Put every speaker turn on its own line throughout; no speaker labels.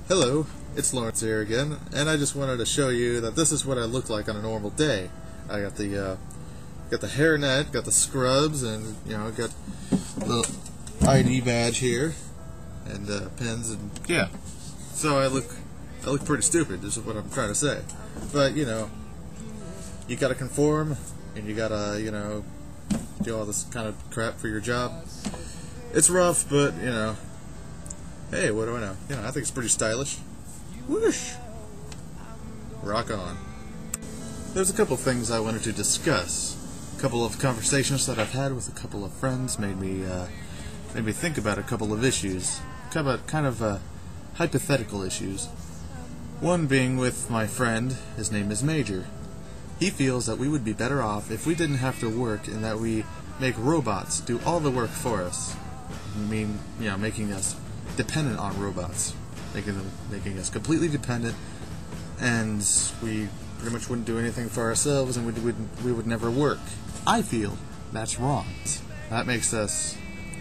Hello, it's Lawrence here again, and I just wanted to show you that this is what I look like on a normal day. I got the hairnet, got the scrubs, and got the ID badge here, and pins, and yeah. So I look pretty stupid. This is what I'm trying to say. But you gotta conform, and you gotta do all this kind of crap for your job. It's rough, but hey, what do I know? I think it's pretty stylish. Whoosh! Rock on. There's a couple things I wanted to discuss. A couple of conversations that I've had with a couple of friends made me think about a couple of issues. Kind of hypothetical issues. One being with my friend, his name is Major. He feels that we would be better off if we didn't have to work and that we make robots do all the work for us. Making us dependent on robots, making us completely dependent, and we pretty much wouldn't do anything for ourselves, and we would never work. I feel that's wrong. That makes us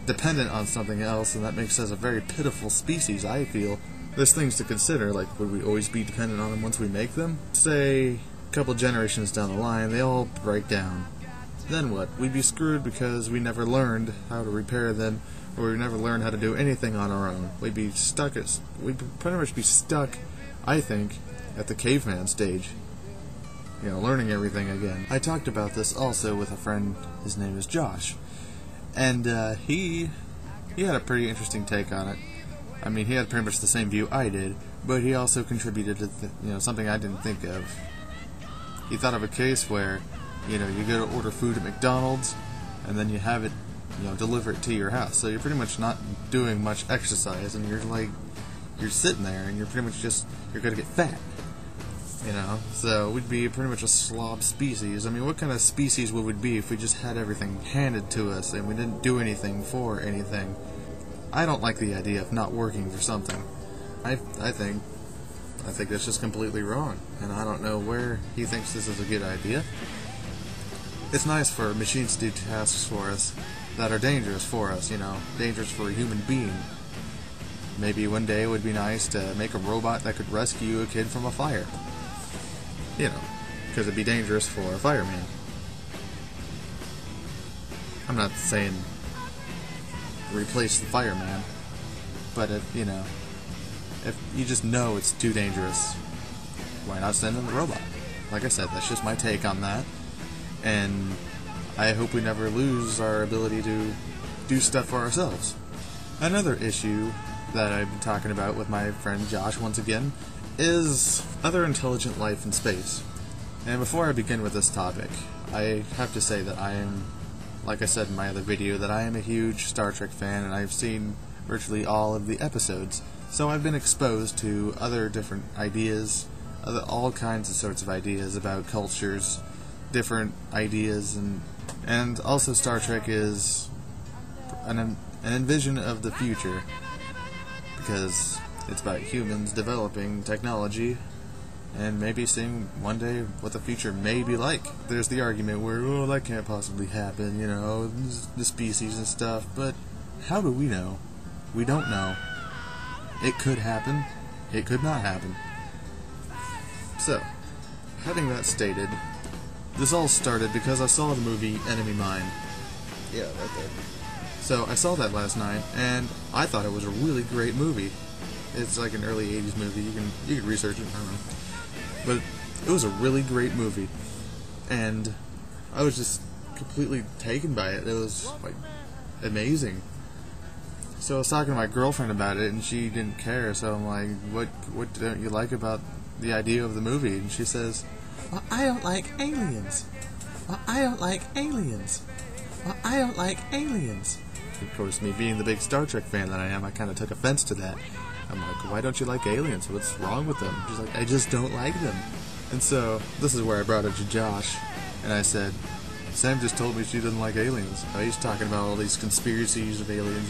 dependent on something else, and that makes us a very pitiful species. I feel there's things to consider, like would we always be dependent on them once we make them? Say a couple generations down the line, they all break down. Then what? We'd be screwed because we never learned how to repair them, or we never learned how to do anything on our own. We'd pretty much be stuck, I think, at the caveman stage. Learning everything again. I talked about this also with a friend, his name is Josh, and he had a pretty interesting take on it. I mean, he had pretty much the same view I did, but he also contributed to something I didn't think of. He thought of a case where you go to order food at McDonald's, and then you have it, deliver it to your house. So you're pretty much not doing much exercise, and you're sitting there, and you're pretty much you're gonna get fat. So we'd be pretty much a slob species. I mean, what kind of species would we be if we just had everything handed to us and we didn't do anything for anything? I don't like the idea of not working for something. I think that's just completely wrong, and I don't know where he thinks this is a good idea. It's nice for machines to do tasks for us that are dangerous for us, dangerous for a human being. Maybe one day it would be nice to make a robot that could rescue a kid from a fire. Because it'd be dangerous for a fireman. I'm not saying replace the fireman, but if you just know it's too dangerous, why not send in the robot? Like I said, that's just my take on that. And I hope we never lose our ability to do stuff for ourselves. Another issue that I've been talking about with my friend Josh once again is other intelligent life in space. And before I begin with this topic, I have to say that I am, like I said in my other video, that I am a huge Star Trek fan, and I've seen virtually all of the episodes. So I've been exposed to other different ideas, all kinds of sorts of ideas about cultures, different ideas, and also Star Trek is an envision of the future, because it's about humans developing technology and maybe seeing one day what the future may be like. There's the argument where, that can't possibly happen, the species and stuff, but how do we know? We don't know. It could happen. It could not happen. So, having that stated, this all started because I saw the movie Enemy Mine. Yeah, right there. So I saw that last night, and I thought it was a really great movie. It's like an early 80s movie. You can research it, I don't know. But it was a really great movie. And I was just completely taken by it. It was like amazing. So I was talking to my girlfriend about it, and she didn't care. So I'm like, what don't you like about the idea of the movie? And she says, well, I don't like aliens. Well, I don't like aliens. Well, I don't like aliens. Of course, me being the big Star Trek fan that I am, I kind of took offense to that. I'm like, why don't you like aliens? What's wrong with them? She's like, I just don't like them. And so, this is where I brought it to Josh, and I said, Sam just told me she doesn't like aliens. He's talking about all these conspiracies of aliens,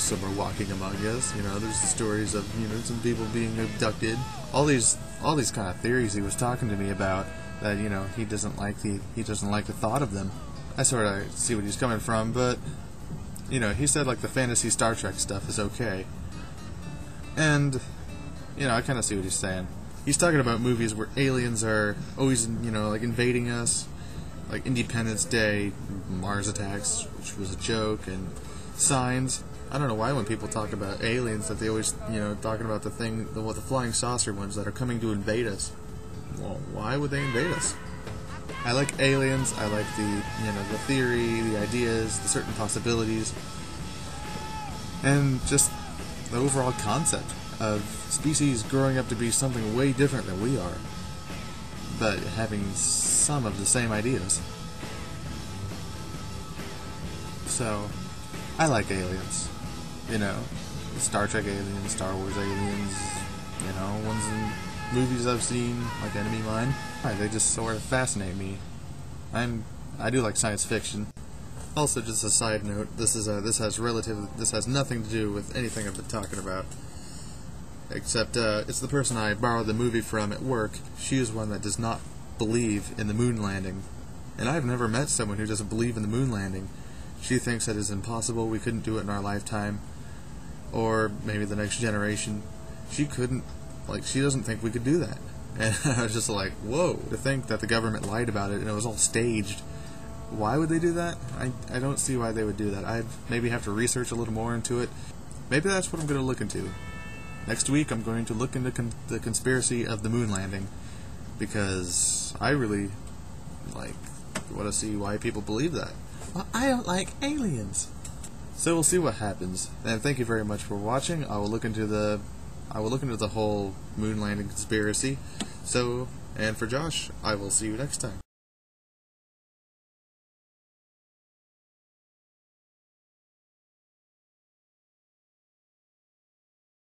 some are walking among us, there's the stories of, some people being abducted. All these kind of theories he was talking to me about, that, he doesn't like the thought of them. I sort of see what he's coming from, but, he said, like, the fantasy Star Trek stuff is okay. And, you know, I kind of see what he's saying. He's talking about movies where aliens are always, you know, like invading us, like Independence Day, Mars Attacks, which was a joke, and Signs. I don't know why when people talk about aliens that they always, you know, talking about the flying saucer ones that are coming to invade us. Well, why would they invade us? I like aliens. I like the theory, the ideas, the certain possibilities, and just the overall concept of species growing up to be something way different than we are, but having some of the same ideas. So, I like aliens. You know, Star Trek aliens, Star Wars aliens, you know, ones in movies I've seen, like Enemy Mine. They just sort of fascinate me. I do like science fiction. Also, just a side note, this has nothing to do with anything I've been talking about. Except, it's the person I borrowed the movie from at work. She is one that does not believe in the moon landing. And I've never met someone who doesn't believe in the moon landing. She thinks that it's impossible, we couldn't do it in our lifetime. Or maybe the next generation. She doesn't think we could do that. And I was just like, whoa. To think that the government lied about it and it was all staged. Why would they do that? I don't see why they would do that. I'd maybe have to research a little more into it. Maybe that's what I'm going to look into. Next week I'm going to look into the conspiracy of the moon landing. Because I really, want to see why people believe that. Well, I don't like aliens. So we'll see what happens. And thank you very much for watching. I will look into the whole moon landing conspiracy. So, and for Josh, I will see you next time.